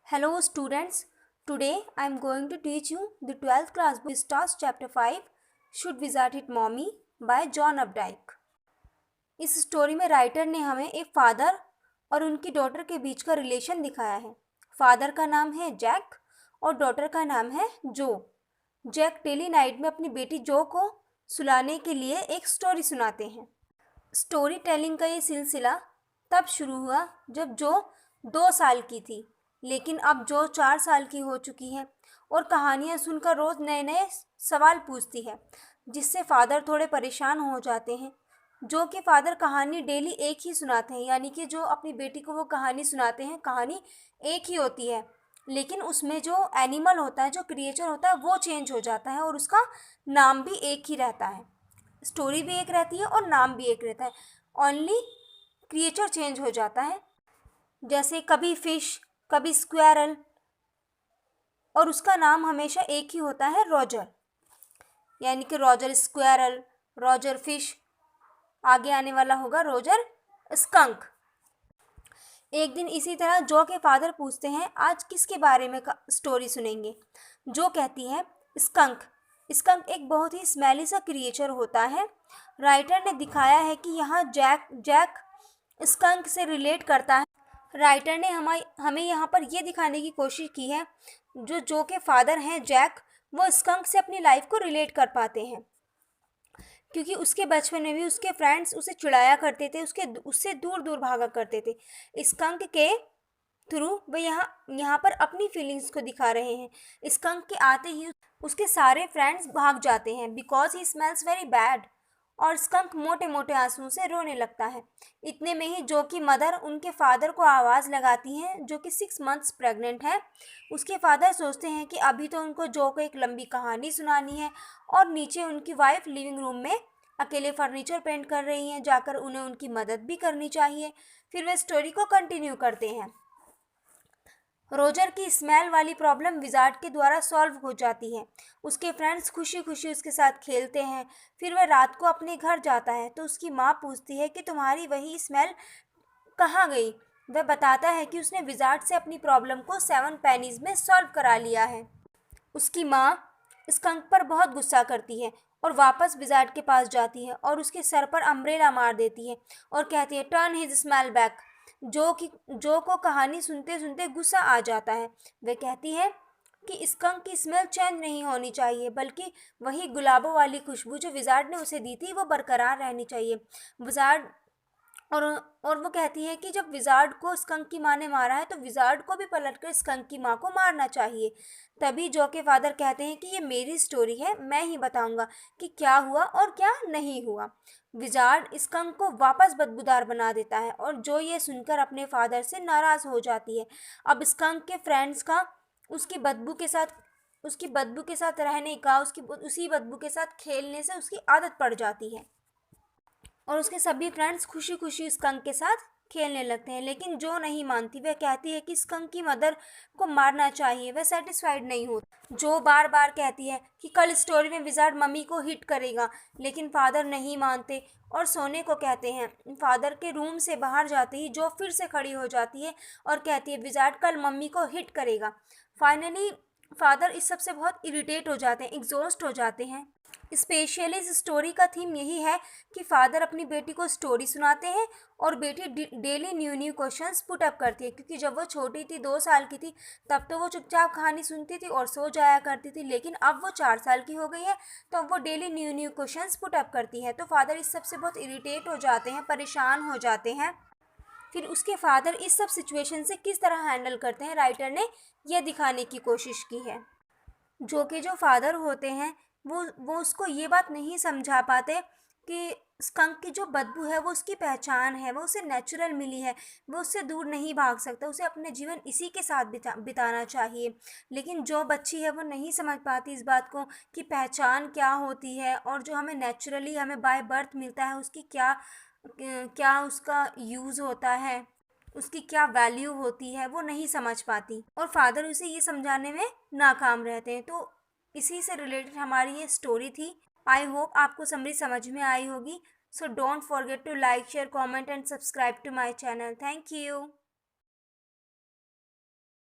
Hello students, today I am going to teach you the 12th class book Stars chapter 5 Should Wizard Hit Mommy by John Updike। इस story में writer ने हमें एक father और उनकी daughter के बीच का रिलेशन दिखाया है। फादर का नाम है जैक और डॉटर का नाम है जो। जैक डेली नाइट में अपनी बेटी जो को सुलाने के लिए एक स्टोरी सुनाते हैं। स्टोरी टेलिंग का ये सिलसिला तब शुरू हुआ जब जो 2 साल की थी, लेकिन अब जो 4 साल की हो चुकी है और कहानियाँ सुनकर रोज़ नए नए सवाल पूछती है, जिससे फादर थोड़े परेशान हो जाते हैं। जो कि फादर कहानी डेली एक ही सुनाते हैं, यानी कि जो अपनी बेटी को वो कहानी सुनाते हैं, कहानी एक ही होती है, लेकिन उसमें जो एनिमल होता है, जो क्रिएचर होता है, वो चेंज हो जाता है और उसका नाम भी एक ही रहता है। स्टोरी भी एक रहती है और नाम भी एक रहता है, ओनली क्रिएचर चेंज हो जाता है। जैसे कभी फिश, कभी स्क्वेरल, और उसका नाम हमेशा एक ही होता है, रॉजर। यानी कि रॉजर स्क्वेरल, रॉजर फिश, आगे आने वाला होगा रॉजर स्कंक। एक दिन इसी तरह जो के फादर पूछते हैं आज किसके बारे में स्टोरी सुनेंगे। जो कहती है स्कंक। स्कंक एक बहुत ही स्मेली सा क्रिएचर होता है। राइटर ने दिखाया है कि यहाँ जैक स्कंक से रिलेट करता है। राइटर ने हमें यहाँ पर ये दिखाने की कोशिश की है जो के फादर हैं जैक, वो स्कंक से अपनी लाइफ को रिलेट कर पाते हैं, क्योंकि उसके बचपन में भी उसके फ्रेंड्स उसे चिढ़ाया करते थे, उससे दूर दूर भागा करते थे। स्कंक के थ्रू वे यहाँ पर अपनी फीलिंग्स को दिखा रहे हैं। स्कंक के आते ही उसके सारे फ्रेंड्स भाग जाते हैं because he smells very bad, और स्कंक मोटे मोटे आंसुओं से रोने लगता है। इतने में ही जो की मदर उनके फादर को आवाज़ लगाती हैं, जो कि 6 मंथ्स प्रेग्नेंट है। उसके फादर सोचते हैं कि अभी तो उनको जो को एक लंबी कहानी सुनानी है, और नीचे उनकी वाइफ लिविंग रूम में अकेले फर्नीचर पेंट कर रही हैं, जाकर उन्हें उनकी मदद भी करनी चाहिए। फिर वे स्टोरी को कंटिन्यू करते हैं। रोजर की स्मेल वाली प्रॉब्लम विजार्ड के द्वारा सॉल्व हो जाती है। उसके फ्रेंड्स खुशी खुशी उसके साथ खेलते हैं। फिर वह रात को अपने घर जाता है तो उसकी माँ पूछती है कि तुम्हारी वही स्मेल कहाँ गई। वह बताता है कि उसने विजार्ड से अपनी प्रॉब्लम को 7 पेनीज में सॉल्व करा लिया है। उसकी माँ स्कंक पर बहुत गुस्सा करती है और वापस विजार्ड के पास जाती है और उसके सर पर अम्ब्रेला मार देती है और कहती है टर्न हिज स्मेल बैक। जो को कहानी सुनते सुनते गुस्सा आ जाता है। वह कहती है कि स्कंक की स्मेल चेंज नहीं होनी चाहिए, बल्कि वही गुलाबों वाली खुशबू जो विजार्ड ने उसे दी थी वो बरकरार रहनी चाहिए। विजार्ड और वो कहती है कि जब विजार्ड को स्कंक की माँ ने मारा है तो विजार्ड को भी पलटकर स्कंक की माँ को मारना चाहिए। तभी जो के फादर कहते हैं कि ये मेरी स्टोरी है, मैं ही बताऊंगा कि क्या हुआ और क्या नहीं हुआ। विजार्ड स्कंक को वापस बदबूदार बना देता है और जो ये सुनकर अपने फादर से नाराज़ हो जाती है। अब स्कंक के फ्रेंड्स का उसकी बदबू के साथ रहने का, उसी बदबू के साथ खेलने से उसकी आदत पड़ जाती है और उसके सभी फ्रेंड्स खुशी खुशी स्कंक के साथ खेलने लगते हैं। लेकिन जो नहीं मानती, वह कहती है कि स्कंक की मदर को मारना चाहिए। वह सेटिस्फाइड नहीं होती। जो बार बार कहती है कि कल स्टोरी में विजार्ड मम्मी को हिट करेगा, लेकिन फादर नहीं मानते और सोने को कहते हैं। फादर के रूम से बाहर जाते ही जो फिर से खड़ी हो जाती है और कहती है विजार्ड कल मम्मी को हिट करेगा। फाइनली फादर इस सब से बहुत इरिटेट हो जाते हैं, एग्जॉस्ट हो जाते हैं। स्पेशली इस स्टोरी का थीम यही है कि फादर अपनी बेटी को स्टोरी सुनाते हैं और बेटी daily new questions put up करती है, क्योंकि जब वो छोटी थी, 2 साल की थी, तब तो वो चुपचाप कहानी सुनती थी और सो जाया करती थी। लेकिन अब वो 4 साल की हो गई है तो अब वो daily new questions put up करती है। तो फादर इस सब से बहुत इरिटेट हो जाते हैं, परेशान हो जाते हैं। फिर उसके फादर इस सब सिचुएशन से किस तरह हैंडल करते हैं, राइटर ने यह दिखाने की कोशिश की है। जो फादर होते हैं वो उसको ये बात नहीं समझा पाते कि स्कंक की जो बदबू है वो उसकी पहचान है, वो उसे नेचुरल मिली है, वो उससे दूर नहीं भाग सकता, उसे अपने जीवन इसी के साथ बिताना चाहिए। लेकिन जो बच्ची है वो नहीं समझ पाती इस बात को कि पहचान क्या होती है और जो हमें नेचुरली हमें बाय बर्थ मिलता है उसकी क्या उसका यूज़ होता है, उसकी क्या वैल्यू होती है, वो नहीं समझ पाती और फादर उसे ये समझाने में नाकाम रहते हैं। तो इसी से रिलेटेड हमारी ये स्टोरी थी। आई होप आपको समझ में आई होगी। So don't forget to like, share, comment and subscribe to my channel. Thank you.